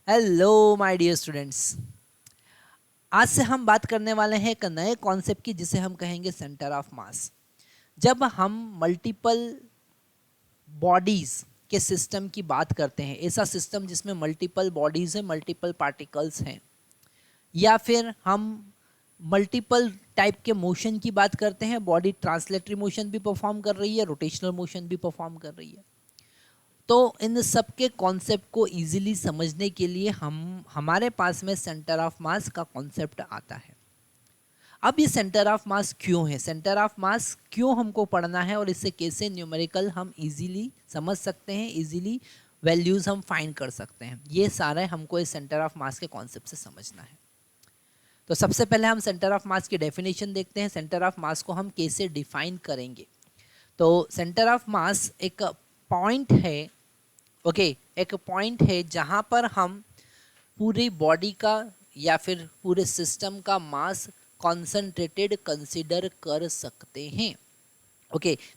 Hello my dear students. आज से हम बात करने वाले हैं एक नए कॉन्सेप्ट की, जिसे हम कहेंगे सेंटर ऑफ मास। जब हम मल्टीपल बॉडीज के सिस्टम की बात करते हैं, ऐसा सिस्टम जिसमें मल्टीपल बॉडीज हैं, मल्टीपल पार्टिकल्स हैं, या फिर हम मल्टीपल टाइप के मोशन की बात करते हैं, बॉडी ट्रांसलेटरी मोशन भी परफॉर्म कर रही है, रोटेशनल मोशन भी परफॉर्म कर रही है, तो इन सब के कॉन्सेप्ट को इजीली समझने के लिए हमारे पास में सेंटर ऑफ मास का कॉन्सेप्ट आता है। अब ये सेंटर ऑफ मास क्यों है, सेंटर ऑफ मास क्यों हमको पढ़ना है, और इससे कैसे न्यूमेरिकल हम इजीली समझ सकते हैं, इजीली वैल्यूज हम फाइंड कर सकते हैं, ये सारे हमको इस सेंटर ऑफ मास के कॉन्सेप्ट से समझना है। तो सबसे पहले हम सेंटर ऑफ मास की डेफिनेशन देखते हैं, सेंटर ऑफ मास को हम कैसे डिफाइन करेंगे। तो सेंटर ऑफ मास एक पॉइंट है, एक पॉइंट है जहां पर हम पूरी बॉडी का या फिर पूरे सिस्टम का मास कॉन्सेंट्रेटेड कंसीडर कर सकते हैं।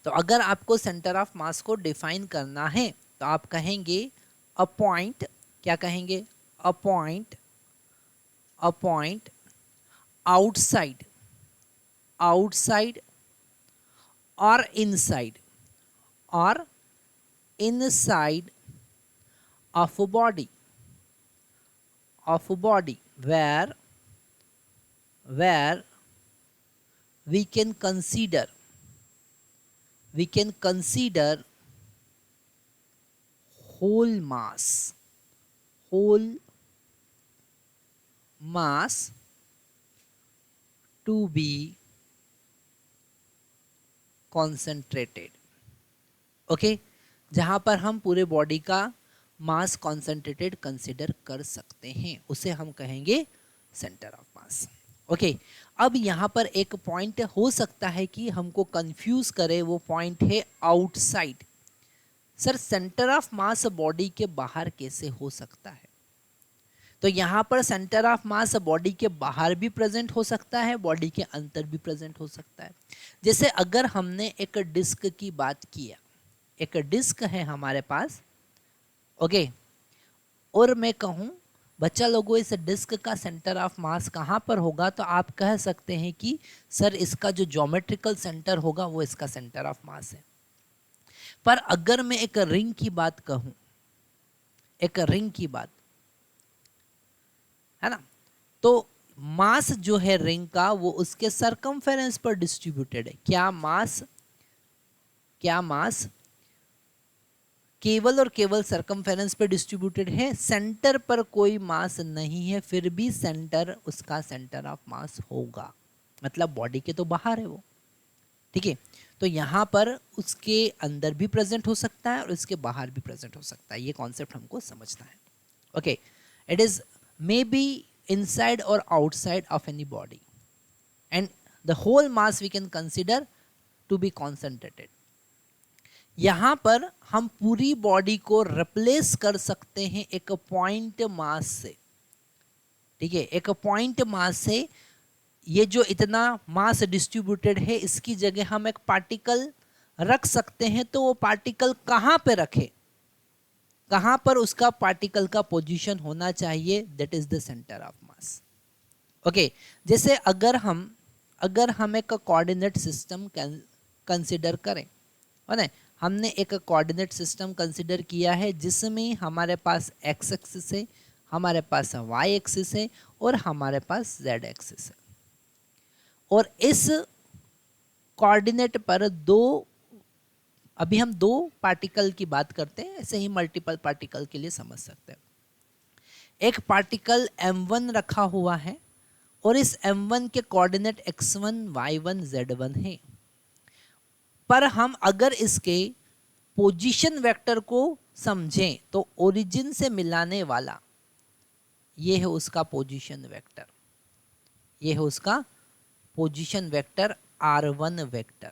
तो अगर आपको सेंटर ऑफ मास को डिफाइन करना है तो आप कहेंगे अ पॉइंट, क्या कहेंगे, अ पॉइंट आउटसाइड आउटसाइड और inside of a body where we can consider whole mass to be concentrated। जहां पर हम पूरे बॉडी का मास कॉन्सेंट्रेटेड कंसिडर कर सकते हैं, उसे हम कहेंगे सेंटर ऑफ मास। अब यहाँ पर एक पॉइंट हो सकता है कि हमको कंफ्यूज करे, वो पॉइंट है outside. Sir, centre of mass body के बाहर कैसे हो सकता है? तो यहाँ पर सेंटर ऑफ मास बॉडी के बाहर भी प्रेजेंट हो सकता है, बॉडी के अंदर भी प्रेजेंट हो सकता है। जैसे अगर हमने एक डिस्क की बात किया, एक डिस्क है हमारे पास, और मैं कहूं बच्चा लोगों इस डिस्क का सेंटर ऑफ मास कहां पर होगा, तो आप कह सकते हैं कि सर इसका जो ज्योमेट्रिकल सेंटर होगा वो इसका सेंटर ऑफ मास है। पर अगर मैं एक रिंग की बात कहूं, एक रिंग की बात है ना, तो मास जो है रिंग का वो उसके सरकमफेरेंस पर डिस्ट्रीब्यूटेड है। क्या मास केवल और केवल सरकमफेरेंस पर डिस्ट्रीब्यूटेड है, सेंटर पर कोई मास नहीं है, फिर भी सेंटर उसका सेंटर ऑफ मास होगा, मतलब बॉडी के तो बाहर है वो। ठीक है, तो यहाँ पर उसके अंदर भी प्रेजेंट हो सकता है और उसके बाहर भी प्रेजेंट हो सकता है, ये कॉन्सेप्ट हमको समझना है। It is may be inside or outside of any body and the whole mass we can consider to be concentrated। यहां पर हम पूरी बॉडी को रिप्लेस कर सकते हैं एक पॉइंट मास से। ठीक है, एक पॉइंट मास से ये जो इतना मास डिस्ट्रीब्यूटेड है, इसकी जगह हम एक पार्टिकल रख सकते हैं। तो वो पार्टिकल कहां पे रखे, कहां पर उसका पार्टिकल का पोजीशन होना चाहिए, that is the centre of मास। जैसे अगर हम एक कोऑर्डिनेट सिस्टम कंसिडर करें, है ना, हमने एक कोऑर्डिनेट सिस्टम कंसिडर किया है जिसमें हमारे पास एक्स एक्सिस है, हमारे पास वाई एक्सिस है और हमारे पास जेड एक्सिस है। और इस कोऑर्डिनेट पर अभी हम दो पार्टिकल की बात करते हैं, ऐसे ही मल्टीपल पार्टिकल के लिए समझ सकते हैं। एक पार्टिकल m1 रखा हुआ है और इस m1 के कोऑर्डिनेट x1 y1 z1 है। पर हम अगर इसके पोजीशन वेक्टर को समझें तो ओरिजिन से मिलाने वाला ये है उसका पोजीशन वेक्टर, ये है उसका पोजीशन वेक्टर r1 वेक्टर।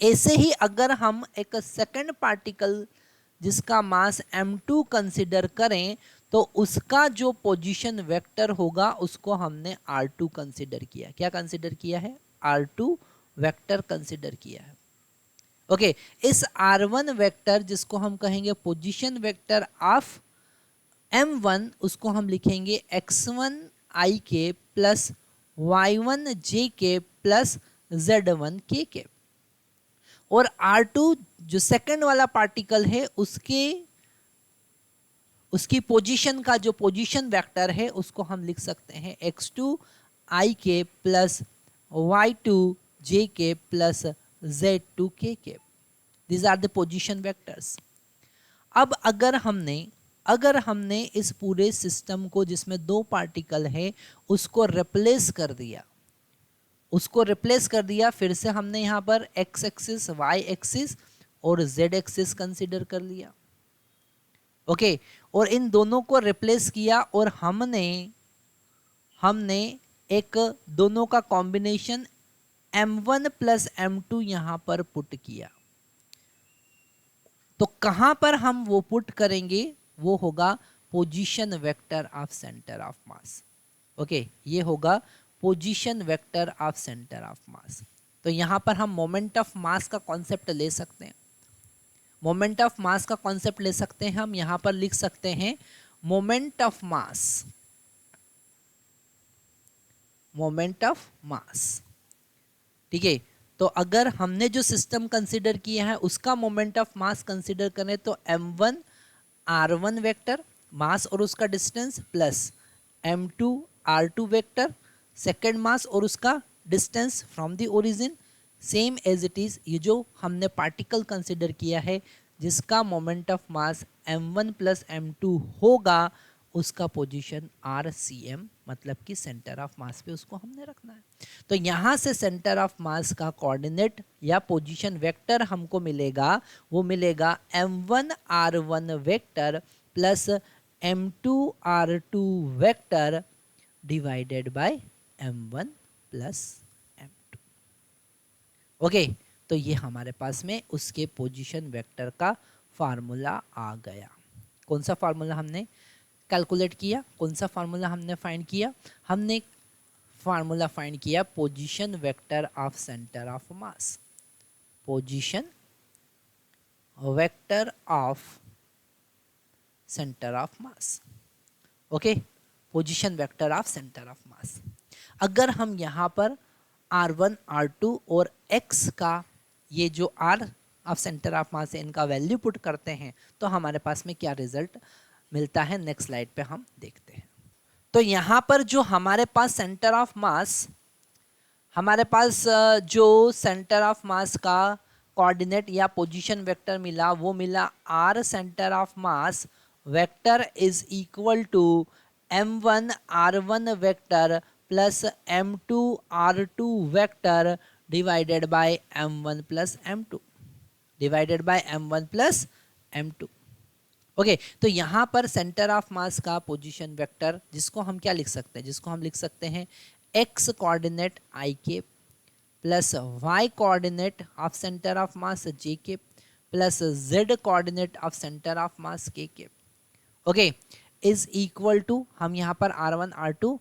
ऐसे ही अगर हम एक सेकंड पार्टिकल जिसका मास m2 कंसिडर करें तो उसका जो पोजीशन वेक्टर होगा उसको हमने r2 कंसिडर किया। क्या कंसिडर किया है? r2 वेक्टर कंसिडर किया है। इस r1 वेक्टर जिसको हम कहेंगे पोजीशन वेक्टर ऑफ m1 उसको हम लिखेंगे x1 i के प्लस y1 j के प्लस z1 k के, और r2 जो सेकंड वाला पार्टिकल है उसकी पोजीशन का जो पोजीशन वेक्टर है उसको हम लिख सकते हैं x2 i के प्लस y2 j के प्लस z2 k के। These are the position vectors. अब अगर हमने इस पूरे सिस्टम को जिसमें दो पार्टिकल है उसको रिप्लेस कर दिया, फिर से हमने यहाँ पर x एक्सिस, y एक्सिस और z एक्सिस कंसीडर कर लिया। ओके, और इन दोनों को रिप्लेस किया और हमने एक दोनों का कॉम्बिनेशन m1 प्लस m2 यहाँ पर पुट किया। तो कहां पर हम वो पुट करेंगे, वो होगा position vector of centre of mass. Okay, ये होगा position vector of centre of मास। तो यहां पर हम मोमेंट ऑफ मास का कॉन्सेप्ट ले सकते हैं। मोमेंट ऑफ मास का कॉन्सेप्ट ले सकते हैं हम, यहां पर लिख सकते हैं मोमेंट ऑफ मास। ठीक है, तो अगर हमने जो सिस्टम कंसीडर किया है उसका मोमेंट ऑफ मास कंसीडर करें तो m1 r1 वेक्टर मास और उसका distance plus m2 r2 vector second mass और उसका distance from the origin, same as it is ये जो हमने पार्टिकल कंसीडर किया है जिसका moment of mass m1 plus m2 होगा उसका पोजीशन RCM मतलब कि सेंटर ऑफ मास पे उसको हमने रखना है। तो यहाँ से सेंटर ऑफ मास का कोऑर्डिनेट या पोजीशन वेक्टर हमको मिलेगा, वो मिलेगा m1 r1 vector plus m2 r2 vector divided by m1 plus m2। Okay, तो ये हमारे पास में उसके पोजीशन वेक्टर का फार्मूला आ गया। कौन सा फार्मूला हमने कैलकुलेट किया, कौन सा फार्मूला हमने फाइंड किया? हमने फार्मूला फाइंड किया position vector of centre of mass. Position vector of centre of mass. Okay, position vector of centre of मास। अगर हम यहाँ पर r1 r2 और x का ये जो r ऑफ सेंटर ऑफ मास है इनका वैल्यू पुट करते हैं तो हमारे पास में क्या रिजल्ट मिलता है, नेक्स्ट स्लाइड पे हम देखते हैं। तो यहाँ पर जो हमारे पास सेंटर ऑफ मास, हमारे पास जो सेंटर ऑफ मास का कोऑर्डिनेट या पोजीशन वेक्टर मिला वो मिला r centre of mass vector is equal to m1 r1 vector plus m2 r2 vector divided by m1 plus m2 divided by m1 plus m2। Okay, तो यहाँ पर centre of मास का position vector जिसको हम क्या लिख सकते हैं, जिसको हम लिख सकते हैं x कोऑर्डिनेट i के plus y coordinate of centre of mass j के plus z coordinate of centre of mass k के। ओके, इज इक्वल टू हम यहाँ पर r1 r2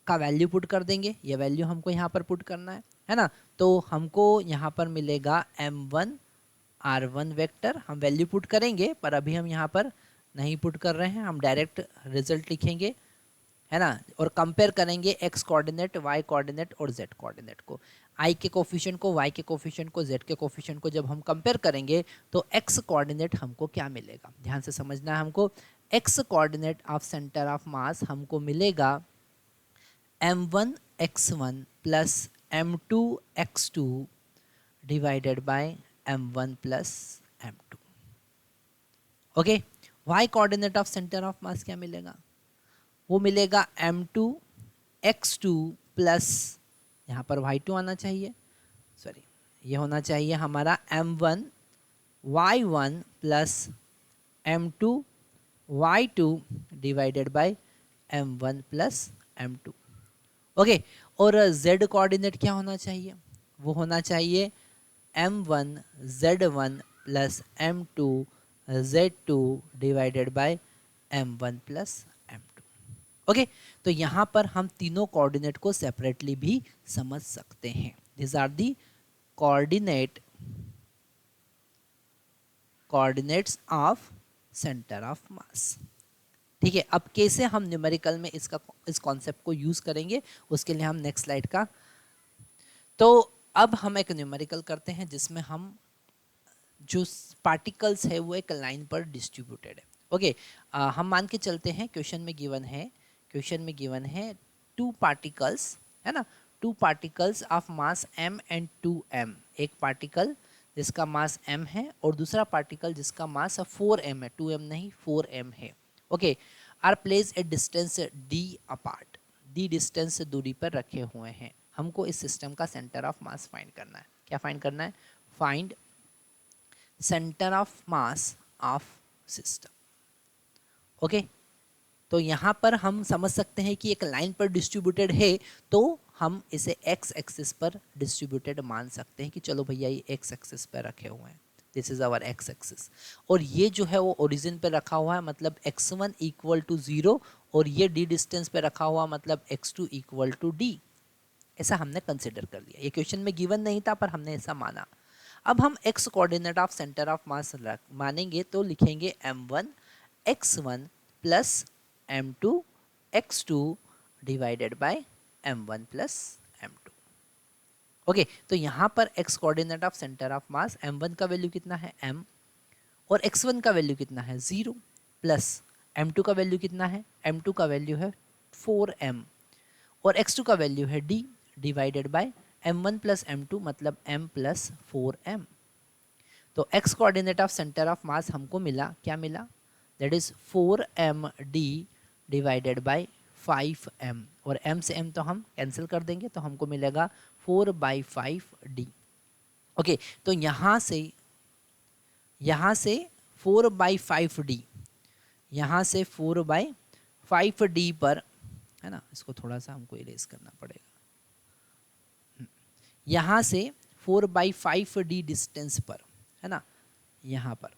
का वैल्यू पुट कर देंगे, ये वैल्यू हमको यहाँ पर पुट करना है ना। तो हमको यहाँ पर मिलेगा m1 r1 वेक्टर, हम वैल्यू पुट करेंगे पर अभी हम यहाँ पर नहीं पुट कर रहे हैं, हम डायरेक्ट रिजल्ट लिखेंगे, है ना। और कंपेयर करेंगे x कोऑर्डिनेट, y कोऑर्डिनेट और z कोऑर्डिनेट को, i के कोफिशिएंट को, y के कोफिशिएंट को, z के कोफिशिएंट को जब हम कंपेयर करेंगे तो x कोऑर्डिनेट हमको क्या मिलेगा, ध्यान से समझना है हमको। x coordinate of centre of मास हमको मिलेगा m1 x1 plus m2 x2 divided by m1 plus m2। Okay, y coordinate of centre of मास क्या मिलेगा, वो मिलेगा m2 x2 प्लस यहाँ पर y2 आना चाहिए, सॉरी ये होना चाहिए हमारा m1 y1 plus m2 y2 divided by m1 plus m2। Okay, और z कोऑर्डिनेट क्या होना चाहिए, वो होना चाहिए m1 z1 plus m2 z2 divided by m1 plus m2। Okay, तो यहाँ पर हम तीनों कोऑर्डिनेट को सेपरेटली भी समझ सकते हैं। This are the coordinates of centre of mass. ठीक है, अब कैसे हम न्यूमेरिकल में इस कॉन्सेप्ट को यूज करेंगे, उसके लिए हम नेक्स्ट स्लाइड का, तो अब हम एक न्यूमेरिकल करते हैं जिसमें हम जो पार्टिकल्स है वो एक लाइन पर डिस्ट्रीब्यूटेड है। ओके, हम मान के चलते हैं क्वेश्चन में गिवन है टू पार्टिकल्स, है ना, two particles of mass m and 2m, एक पार्टिकल जिसका मास m है और दूसरा पार्टिकल जिसका मास 4m है, 2m नहीं 4m है। Okay, are place a distance d apart, d distance दूरी पर रखे हुए हैं। हमको इस सिस्टम का सेंटर ऑफ मास फाइंड करना है। क्या फाइंड करना है? Find centre of mass of system. Okay, तो यहाँ पर हम समझ सकते हैं कि एक लाइन पर डिस्ट्रीब्यूटेड है तो हम इसे एक्स एक्सिस पर डिस्ट्रीब्यूटेड मान सकते हैं कि चलो भैया ये एक्स एक्सिस पर रखे हुए हैं, this is our x axis, और ये जो है वो ओरिजिन पे रखा हुआ है मतलब x1 इक्वल टू 0, और ये d डिस्टेंस पे रखा हुआ मतलब x2 इक्वल टू d। ऐसा हमने कंसिडर कर लिया, ये क्वेश्चन में गिवन नहीं था पर हमने ऐसा माना। अब हम x coordinate of centre of मास मानेंगे तो लिखेंगे m1 x1 plus m2 x2 divided by m1 plus m2। Okay, तो यहाँ पर x coordinate of centre of mass m1 का वैल्यू कितना है m, और x1 का वैल्यू कितना है 0, प्लस m2 का वैल्यू कितना है, m2 का वैल्यू है 4m, और x2 का वैल्यू है d divided by m1 plus m2 मतलब m प्लस 4m। तो x coordinate of centre of मास हमको मिला, क्या मिला, that is 4md divided by 5m, और m से m तो हम कैंसिल कर देंगे तो हमको मिलेगा 4/5d। ओके, तो यहाँ से 4/5d, यहाँ से 4/5d पर, है ना, इसको थोड़ा सा हमको इरेज करना पड़ेगा, यहाँ से 4/5d डिस्टेंस पर, है ना, यहाँ पर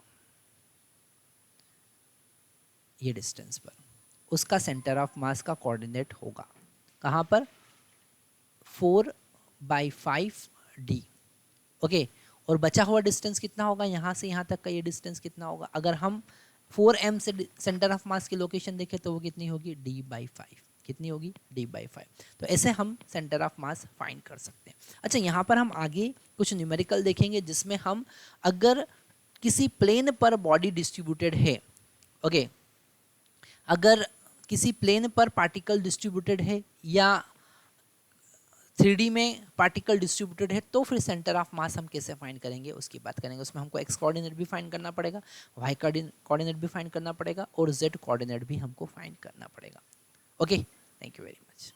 ये डिस्टेंस पर उसका सेंटर ऑफ मास का कोऑर्डिनेट होगा, कहाँ पर, 4/5d। ओके, और बचा हुआ डिस्टेंस कितना होगा, यहाँ से यहाँ तक का ये डिस्टेंस कितना होगा, अगर हम 4m से सेंटर ऑफ मास की लोकेशन देखें तो वो कितनी होगी, d/5, कितनी होगी, d/5। तो ऐसे हम सेंटर ऑफ मास फाइंड कर सकते हैं। अच्छा, यहाँ पर हम आगे कुछ न्यूमेरिकल देखेंगे जिसमें हम अगर किसी प्लेन पर बॉडी डिस्ट्रीब्यूटेड है, ओके, अगर किसी प्लेन पर पार्टिकल डिस्ट्रीब्यूटेड है या 3D में पार्टिकल डिस्ट्रीब्यूटेड है तो फिर सेंटर ऑफ मास हम कैसे फाइंड करेंगे उसकी बात करेंगे। उसमें हमको x कोऑर्डिनेट भी फाइंड करना पड़ेगा, y कोऑर्डिनेट भी फाइंड करना पड़ेगा और z कोऑर्डिनेट भी हमको फाइंड करना पड़ेगा। Okay, thank you very much.